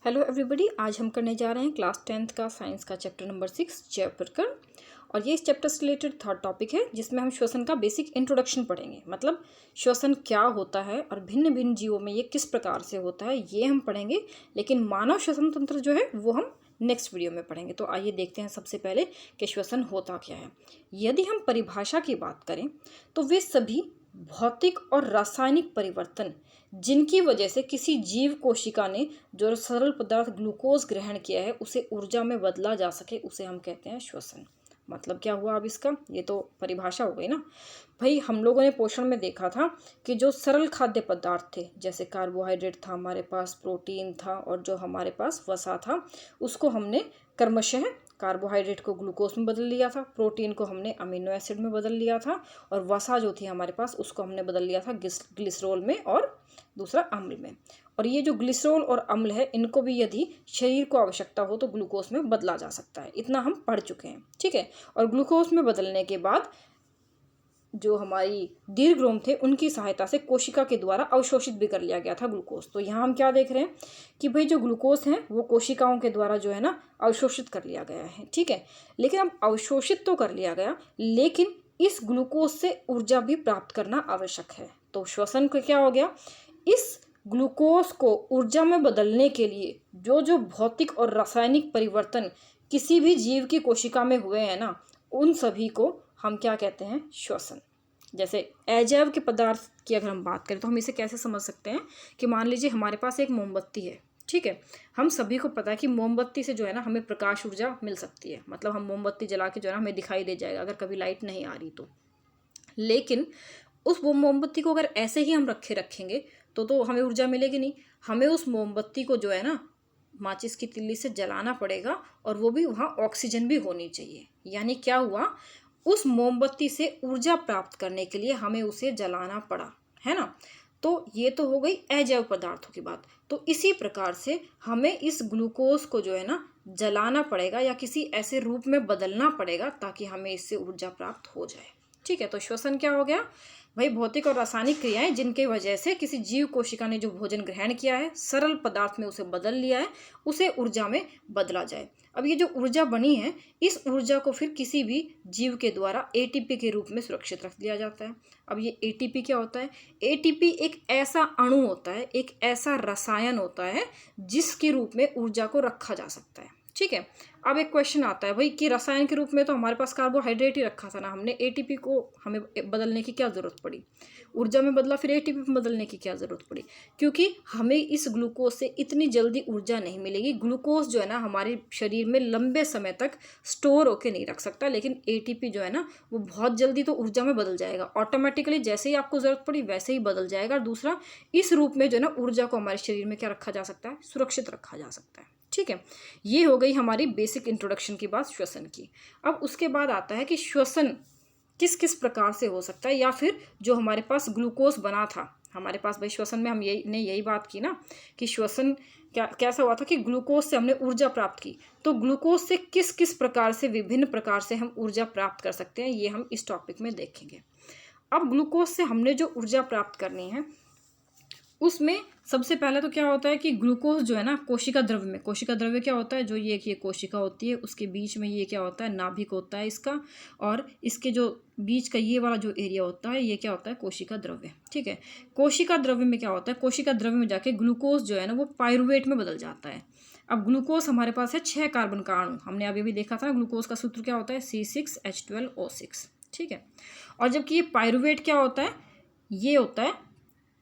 Hello everybody, आज हम करने जा रहे हैं क्लास 10th का साइंस का चैप्टर नंबर 6 जैव प्रकरण। और ये इस चैप्टर से रिलेटेड थर्ड टॉपिक है जिसमें हम श्वसन का बेसिक इंट्रोडक्शन पढ़ेंगे। मतलब श्वसन क्या होता है और भिन्न भिन्न जीवों में ये किस प्रकार से होता है ये हम पढ़ेंगे, लेकिन मानव श्वसन तंत्र जो है वो हम नेक्स्ट वीडियो में पढ़ेंगे। तो आइए देखते हैं सबसे पहले कि श्वसन होता क्या है। यदि हम परिभाषा की बात करें तो वे सभी भौतिक और रासायनिक परिवर्तन जिनकी वजह से किसी जीव कोशिका ने जो सरल पदार्थ ग्लूकोज ग्रहण किया है उसे ऊर्जा में बदला जा सके, उसे हम कहते हैं श्वसन। मतलब क्या हुआ अब इसका, ये तो परिभाषा हो गई ना भाई। हम लोगों ने पोषण में देखा था कि जो सरल खाद्य पदार्थ थे, जैसे कार्बोहाइड्रेट था हमारे पास, प्रोटीन था और जो हमारे पास वसा था, उसको हमने क्रमशः कार्बोहाइड्रेट को ग्लूकोज में बदल लिया था, प्रोटीन को हमने अमीनो एसिड में बदल लिया था, और वसा जो थी हमारे पास उसको हमने बदल लिया था ग्लिसरॉल में और दूसरा अम्ल में। और ये जो ग्लिसरॉल और अम्ल है इनको भी यदि शरीर को आवश्यकता हो तो ग्लूकोज में बदला जा सकता है। इतना हम पढ़ चुके हैं, ठीक है। और ग्लूकोज में बदलने के बाद जो हमारी दीर्घरोम थे उनकी सहायता से कोशिका के द्वारा अवशोषित भी कर लिया गया था ग्लूकोज। तो यहाँ हम क्या देख रहे हैं कि भाई जो ग्लूकोज है वो कोशिकाओं के द्वारा जो है ना अवशोषित कर लिया गया है, ठीक है। लेकिन अब अवशोषित तो कर लिया गया, लेकिन इस ग्लूकोज से ऊर्जा भी प्राप्त करना आवश्यक है। तो श्वसन को क्या हो गया, इस ग्लूकोज को ऊर्जा में बदलने के लिए जो जो भौतिक और रासायनिक परिवर्तन किसी भी जीव की कोशिका में हुए हैं ना, उन सभी को हम क्या कहते हैं, श्वसन। जैसे अजैव के पदार्थ की अगर हम बात करें तो हम इसे कैसे समझ सकते हैं कि मान लीजिए हमारे पास एक मोमबत्ती है, ठीक है। हम सभी को पता है कि मोमबत्ती से जो है ना हमें प्रकाश ऊर्जा मिल सकती है। मतलब हम मोमबत्ती जला के जो है ना हमें दिखाई दे जाएगा अगर कभी लाइट नहीं आ रही तो। लेकिन उस मोमबत्ती को अगर ऐसे ही हम रखेंगे तो हमें ऊर्जा मिलेगी नहीं। हमें उस मोमबत्ती को जो है ना माचिस की तिल्ली से जलाना पड़ेगा, और वो भी वहाँ ऑक्सीजन भी होनी चाहिए। यानी क्या हुआ, उस मोमबत्ती से ऊर्जा प्राप्त करने के लिए हमें उसे जलाना पड़ा, है ना। तो ये तो हो गई अजैव पदार्थों की बात। तो इसी प्रकार से हमें इस ग्लूकोज को जो है ना जलाना पड़ेगा या किसी ऐसे रूप में बदलना पड़ेगा ताकि हमें इससे ऊर्जा प्राप्त हो जाए, ठीक है। तो श्वसन क्या हो गया भाई, भौतिक और रासायनिक क्रियाएं जिनके वजह से किसी जीव कोशिका ने जो भोजन ग्रहण किया है सरल पदार्थ में उसे बदल लिया है, उसे ऊर्जा में बदला जाए। अब ये जो ऊर्जा बनी है इस ऊर्जा को फिर किसी भी जीव के द्वारा एटीपी के रूप में सुरक्षित रख दिया जाता है। अब ये एटीपी क्या होता है, एटीपी एक ऐसा अणु होता है, एक ऐसा रसायन होता है जिसके रूप में ऊर्जा को रखा जा सकता है, ठीक है। अब एक क्वेश्चन आता है भाई कि रसायन के रूप में तो हमारे पास कार्बोहाइड्रेट ही रखा था ना, हमने एटीपी को हमें बदलने की क्या ज़रूरत पड़ी, ऊर्जा में बदला फिर एटीपी में बदलने की क्या ज़रूरत पड़ी, क्योंकि हमें इस ग्लूकोज से इतनी जल्दी ऊर्जा नहीं मिलेगी। ग्लूकोज जो है ना हमारे शरीर में लंबे समय तक स्टोर होकर नहीं रख सकता, लेकिन एटीपी जो है ना वो बहुत जल्दी तो ऊर्जा में बदल जाएगा ऑटोमेटिकली, जैसे ही आपको ज़रूरत पड़ी वैसे ही बदल जाएगा। और दूसरा, इस रूप में जो है ना ऊर्जा को हमारे शरीर में क्या रखा जा सकता है, सुरक्षित रखा जा सकता है, ठीक है। ये हो गई हमारी बेसिक इंट्रोडक्शन की बात श्वसन की। अब उसके बाद आता है कि श्वसन किस किस प्रकार से हो सकता है, या फिर जो हमारे पास ग्लूकोज बना था हमारे पास भाई श्वसन में हम यही बात की ना कि श्वसन कैसा हुआ था कि ग्लूकोज से हमने ऊर्जा प्राप्त की। तो ग्लूकोज से किस किस प्रकार से, विभिन्न प्रकार से हम ऊर्जा प्राप्त कर सकते हैं, ये हम इस टॉपिक में देखेंगे। अब ग्लूकोज से हमने जो ऊर्जा प्राप्त करनी है उसमें सबसे पहले तो क्या होता है कि ग्लूकोज जो है ना कोशिका द्रव्य में, कोशिका द्रव्य क्या होता है, जो ये कोशिका होती है उसके बीच में ये क्या होता है, नाभिक होता है इसका, और इसके जो बीच का ये वाला जो एरिया होता है ये क्या होता है, कोशिका द्रव्य, ठीक है। कोशिका द्रव्य में क्या होता है, कोशिका द्रव्य में जाके ग्लूकोज जो है ना वो पाइरुवेट में बदल जाता है। अब ग्लूकोज हमारे पास है 6 कार्बन का अणु, हमने अभी भी देखा था ग्लूकोज का सूत्र क्या होता है, C6H12O6, ठीक है। और जबकि ये पाइरुवेट क्या होता है, ये होता है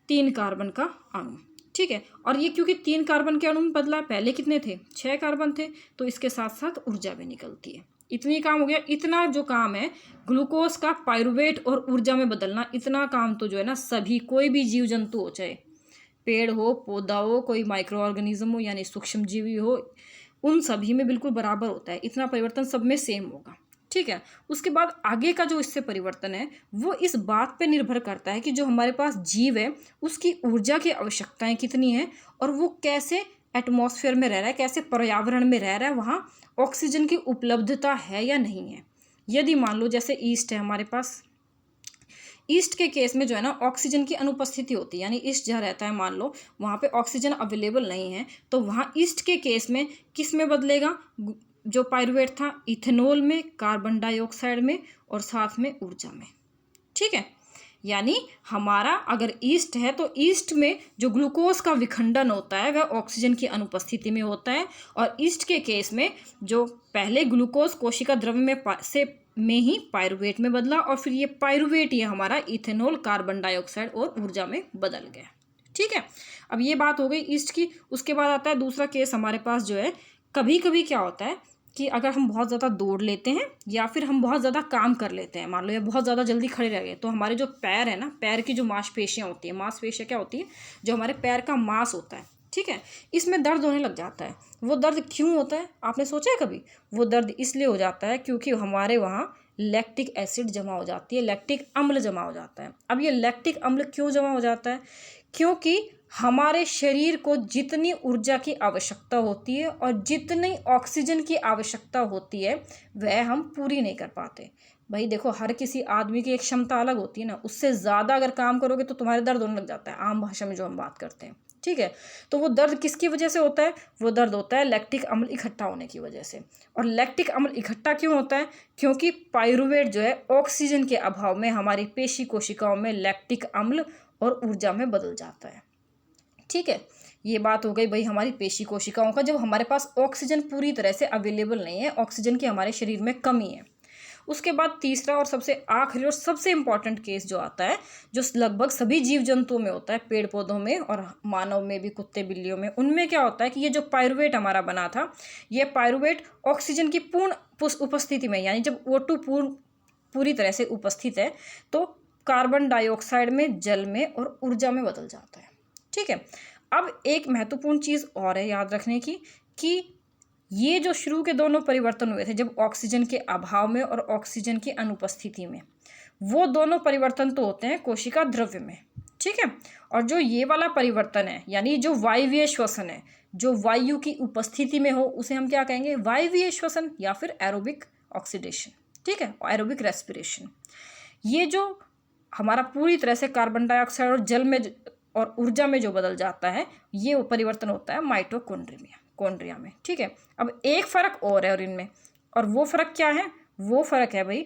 3 कार्बन का अणु, ठीक है। और ये क्योंकि 3 कार्बन के अणु में बदला, पहले कितने थे, 6 कार्बन थे, तो इसके साथ साथ ऊर्जा भी निकलती है। इतनी काम हो गया, इतना जो काम है ग्लूकोज का पाइरुवेट और ऊर्जा में बदलना, इतना काम तो जो है ना सभी, कोई भी जीव जंतु हो, चाहे पेड़ हो, पौधा हो, कोई माइक्रो ऑर्गेनिज्म हो यानी सूक्ष्म जीवी हो, उन सभी में बिल्कुल बराबर होता है। इतना परिवर्तन सब में सेम होगा, ठीक है। उसके बाद आगे का जो इससे परिवर्तन है वो इस बात पे निर्भर करता है कि जो हमारे पास जीव है उसकी ऊर्जा की आवश्यकताएं कितनी हैं और वो कैसे एटमॉस्फेयर में रह रहा है, कैसे पर्यावरण में रह रहा है, वहाँ ऑक्सीजन की उपलब्धता है या नहीं है। यदि मान लो जैसे ईस्ट है हमारे पास, ईस्ट के केस में जो है ना ऑक्सीजन की अनुपस्थिति होती है, यानी ईस्ट जहाँ रहता है मान लो वहाँ पे ऑक्सीजन अवेलेबल नहीं है, तो वहाँ ईस्ट के केस में किस में बदलेगा, जो पायरुवेट था इथेनॉल में, कार्बन डाइऑक्साइड में और साथ में ऊर्जा में। ठीक है, यानी हमारा अगर ईस्ट है तो ईस्ट में जो ग्लूकोज का विखंडन होता है वह ऑक्सीजन की अनुपस्थिति में होता है, और ईस्ट के केस में जो पहले ग्लूकोज कोशिका द्रव्य में ही पायरुवेट में बदला, और फिर ये पायरुवेट ये हमारा इथेनॉल, कार्बन डाइऑक्साइड और ऊर्जा में बदल गया। ठीक है, अब ये बात हो गई ईस्ट की। उसके बाद आता है दूसरा केस हमारे पास जो है, कभी कभी क्या होता है कि अगर हम बहुत ज़्यादा दौड़ लेते हैं या फिर हम बहुत ज़्यादा काम कर लेते हैं, मान लो या बहुत ज़्यादा जल्दी खड़े रह गए, तो हमारे जो पैर है ना, पैर की जो मांसपेशियाँ होती हैं, मांसपेशियाँ क्या होती है, जो हमारे पैर का मांस होता है, ठीक है, इसमें दर्द होने लग जाता है। वो दर्द क्यों होता है, आपने सोचा है कभी? वो दर्द इसलिए हो जाता है क्योंकि हमारे वहाँ लैक्टिक एसिड जमा हो जाती है, लैक्टिक अम्ल जमा हो जाता है। अब ये लैक्टिक अम्ल क्यों जमा हो जाता है? क्योंकि हमारे शरीर को जितनी ऊर्जा की आवश्यकता होती है और जितनी ऑक्सीजन की आवश्यकता होती है वह हम पूरी नहीं कर पाते। भाई देखो, हर किसी आदमी की एक क्षमता अलग होती है ना, उससे ज़्यादा अगर काम करोगे तो तुम्हारे दर्द होने लग जाता है, आम भाषा में जो हम बात करते हैं। ठीक है, तो वो दर्द किसकी वजह से होता है? वो दर्द होता है लैक्टिक अम्ल इकट्ठा होने की वजह से। और लैक्टिक अम्ल इकट्ठा क्यों होता है? क्योंकि पायरुवेट जो है ऑक्सीजन के अभाव में हमारी पेशी कोशिकाओं में लैक्टिक अम्ल और ऊर्जा में बदल जाता है। ठीक है, ये बात हो गई भाई हमारी पेशी कोशिकाओं का, जब हमारे पास ऑक्सीजन पूरी तरह से अवेलेबल नहीं है, ऑक्सीजन की हमारे शरीर में कमी है। उसके बाद तीसरा और सबसे आखिरी और सबसे इम्पॉर्टेंट केस जो आता है, जो लगभग सभी जीव जंतुओं में होता है, पेड़ पौधों में और मानव में भी, कुत्ते बिल्लियों में, उनमें क्या होता है कि ये जो पायरुवेट हमारा बना था, ये पायरुवेट ऑक्सीजन की पूर्ण उपस्थिति में, यानी जब O2 पूरी तरह से उपस्थित है, तो कार्बन डाइऑक्साइड में, जल में और ऊर्जा में बदल जाता है। ठीक है, अब एक महत्वपूर्ण चीज़ और है याद रखने की, कि ये जो शुरू के दोनों परिवर्तन हुए थे, जब ऑक्सीजन के अभाव में और ऑक्सीजन की अनुपस्थिति में, वो दोनों परिवर्तन तो होते हैं कोशिका द्रव्य में। ठीक है, और जो ये वाला परिवर्तन है, यानी जो वायवीय श्वसन है, जो वायु की उपस्थिति में हो, उसे हम क्या कहेंगे? वायवीय श्वसन या फिर एरोबिक ऑक्सीडेशन। ठीक है, एरोबिक रेस्पिरेशन। ये जो हमारा पूरी तरह से कार्बन डाइऑक्साइड और जल में और ऊर्जा में जो बदल जाता है, ये परिवर्तन होता है माइटोकॉन्ड्रिया में। ठीक है, अब एक फ़र्क और है और इनमें, और वो फ़र्क क्या है? वो फ़र्क है भाई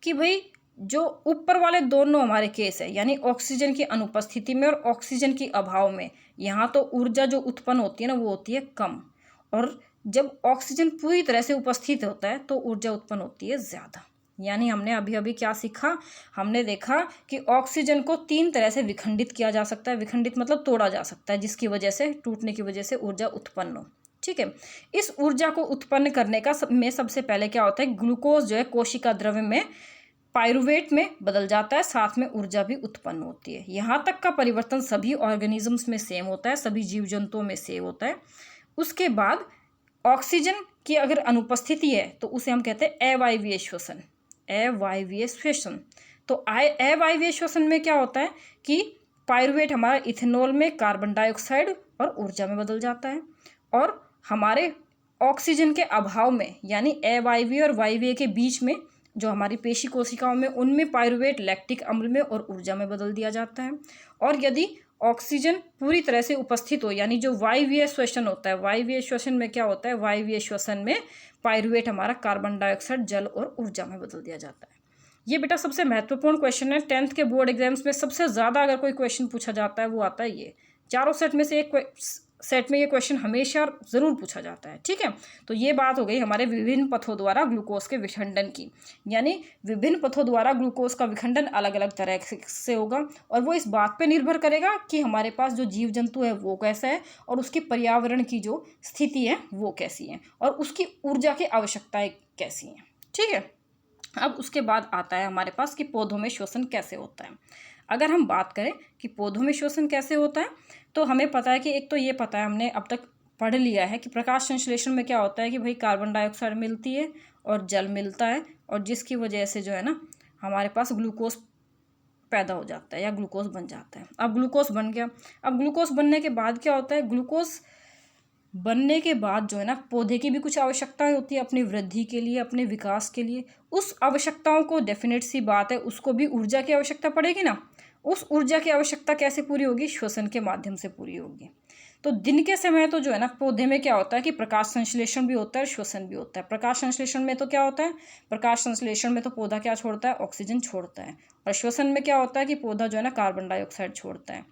कि भाई जो ऊपर वाले दोनों हमारे केस है, यानी ऑक्सीजन की अनुपस्थिति में और ऑक्सीजन की अभाव में, यहाँ तो ऊर्जा जो उत्पन्न होती है ना वो होती है कम, और जब ऑक्सीजन पूरी तरह से उपस्थित होता है तो ऊर्जा उत्पन्न होती है ज़्यादा। यानी हमने अभी अभी क्या सीखा? हमने देखा कि ऑक्सीजन को 3 तरह से विखंडित किया जा सकता है। विखंडित मतलब तोड़ा जा सकता है, जिसकी वजह से, टूटने की वजह से ऊर्जा उत्पन्न हो। ठीक है, इस ऊर्जा को उत्पन्न करने का सबसे पहले क्या होता है? ग्लूकोज जो है कोशिका द्रव्य में पायरुवेट में बदल जाता है, साथ में ऊर्जा भी उत्पन्न होती है। यहाँ तक का परिवर्तन सभी ऑर्गेनिजम्स में सेम होता है, सभी जीव जंतुओं में सेम होता है। उसके बाद ऑक्सीजन की अगर अनुपस्थिति है तो उसे हम कहते हैं अवायवीय श्वसन। अवायवीय श्वसन, तो अवायवीय श्वसन में क्या होता है कि पायरुवेट हमारा इथेनॉल में, कार्बन डाइऑक्साइड और ऊर्जा में बदल जाता है, और हमारे ऑक्सीजन के अभाव में, यानी अवायवीय और वायवीय के बीच में, जो हमारी पेशी कोशिकाओं में, उनमें पायरुवेट लैक्टिक अम्ल में और ऊर्जा में बदल दिया जाता है। और यदि ऑक्सीजन पूरी तरह से उपस्थित हो, यानी जो वायवीय श्वसन होता है, वायवीय श्वसन में क्या होता है? वायवीय श्वसन में पायरुवेट हमारा कार्बन डाइऑक्साइड, जल और ऊर्जा में बदल दिया जाता है। ये बेटा सबसे महत्वपूर्ण क्वेश्चन है। 10th के बोर्ड एग्जाम्स में सबसे ज़्यादा अगर कोई क्वेश्चन पूछा जाता है वो आता है ये। चारों सेट में से एक सेट में ये क्वेश्चन हमेशा ज़रूर पूछा जाता है। ठीक है, तो ये बात हो गई हमारे विभिन्न पथों द्वारा ग्लूकोज के विखंडन की। यानी विभिन्न पथों द्वारा ग्लूकोज का विखंडन अलग अलग तरह से होगा, और वो इस बात पे निर्भर करेगा कि हमारे पास जो जीव जंतु है वो कैसा है, और उसकी पर्यावरण की जो स्थिति है वो कैसी है, और उसकी ऊर्जा की आवश्यकताएँ कैसी हैं। ठीक है, अब उसके बाद आता है हमारे पास कि पौधों में श्वसन कैसे होता है। अगर हम बात करें कि पौधों में श्वसन कैसे होता है, तो हमें पता है कि एक तो ये पता है, हमने अब तक पढ़ लिया है कि प्रकाश संश्लेषण में क्या होता है कि भाई कार्बन डाइऑक्साइड मिलती है और जल मिलता है, और जिसकी वजह से जो है ना हमारे पास ग्लूकोज पैदा हो जाता है या ग्लूकोज बन जाता है। अब ग्लूकोज बन गया, अब ग्लूकोज बनने के बाद क्या होता है? ग्लूकोज बनने के बाद जो है ना पौधे की भी कुछ आवश्यकताएं होती है अपनी वृद्धि के लिए, अपने विकास के लिए। उस आवश्यकताओं को, डेफिनेट सी बात है, उसको भी ऊर्जा की आवश्यकता पड़ेगी ना। उस ऊर्जा की आवश्यकता कैसे पूरी होगी? श्वसन के माध्यम से पूरी होगी। तो दिन के समय तो जो है ना पौधे में क्या होता है कि प्रकाश संश्लेषण भी होता है, श्वसन भी होता है। प्रकाश संश्लेषण में तो क्या होता है? प्रकाश संश्लेषण में तो पौधा क्या छोड़ता है? ऑक्सीजन छोड़ता है। और श्वसन में क्या होता है कि पौधा जो है ना कार्बन डाइऑक्साइड छोड़ता है।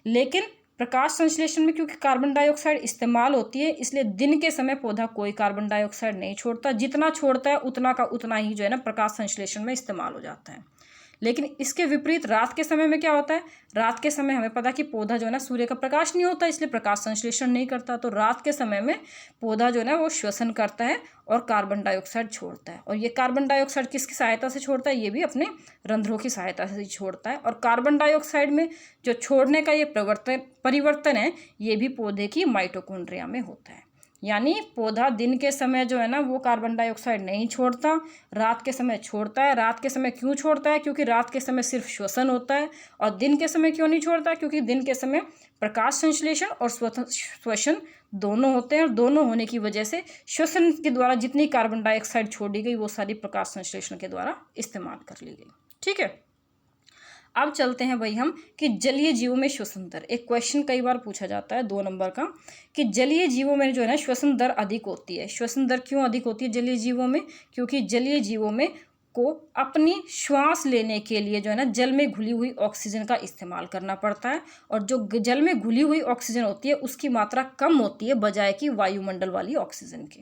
लेकिन प्रकाश संश्लेषण में क्योंकि कार्बन डाइऑक्साइड इस्तेमाल होती है, इसलिए दिन के समय पौधा कोई कार्बन डाइऑक्साइड नहीं छोड़ता। जितना छोड़ता है उतना का उतना ही जो है ना प्रकाश संश्लेषण में इस्तेमाल हो जाता है। लेकिन इसके विपरीत रात के समय में क्या होता है? रात के समय हमें पता है कि पौधा जो है ना सूर्य का प्रकाश नहीं होता, इसलिए प्रकाश संश्लेषण नहीं करता। तो रात के समय में पौधा जो है ना वो श्वसन करता है और कार्बन डाइऑक्साइड छोड़ता है। और ये कार्बन डाइऑक्साइड किसकी सहायता से छोड़ता है? ये भी अपने रंध्रों की सहायता से छोड़ता है। और कार्बन डाइऑक्साइड में जो छोड़ने का ये परिवर्तन है, ये भी पौधे की माइटोकॉन्ड्रिया में होता है। यानी पौधा दिन के समय जो है ना वो कार्बन डाइऑक्साइड नहीं छोड़ता, रात के समय छोड़ता है। रात के समय क्यों छोड़ता है? क्योंकि रात के समय सिर्फ श्वसन होता है। और दिन के समय क्यों नहीं छोड़ता? क्योंकि दिन के समय प्रकाश संश्लेषण और श्वसन दोनों होते हैं। और दोनों होने की वजह से श्वसन के द्वारा जितनी कार्बन डाइऑक्साइड छोड़ी गई वो सारी प्रकाश संश्लेषण के द्वारा इस्तेमाल कर ली गई। ठीक है, अब चलते हैं भाई हम कि जलीय जीवों में श्वसन दर। एक क्वेश्चन कई बार पूछा जाता है 2 नंबर का कि जलीय जीवों में जो है ना श्वसन दर अधिक होती है। श्वसन दर क्यों अधिक होती है जलीय जीवों में? क्योंकि जलीय जीवों में को अपनी श्वास लेने के लिए जो है ना जल में घुली हुई ऑक्सीजन का इस्तेमाल करना पड़ता है। और जो जल में घुली हुई ऑक्सीजन होती है उसकी मात्रा कम होती है बजाय कि वायुमंडल वाली ऑक्सीजन के।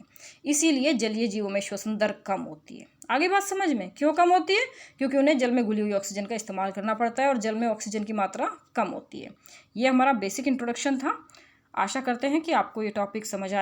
इसीलिए जलीय जीवों में श्वसन दर कम होती है। आगे बात समझ में? क्यों कम होती है? क्योंकि उन्हें जल में घुली हुई ऑक्सीजन का इस्तेमाल करना पड़ता है और जल में ऑक्सीजन की मात्रा कम होती है। ये हमारा बेसिक इंट्रोडक्शन था। आशा करते हैं कि आपको ये टॉपिक समझ आया।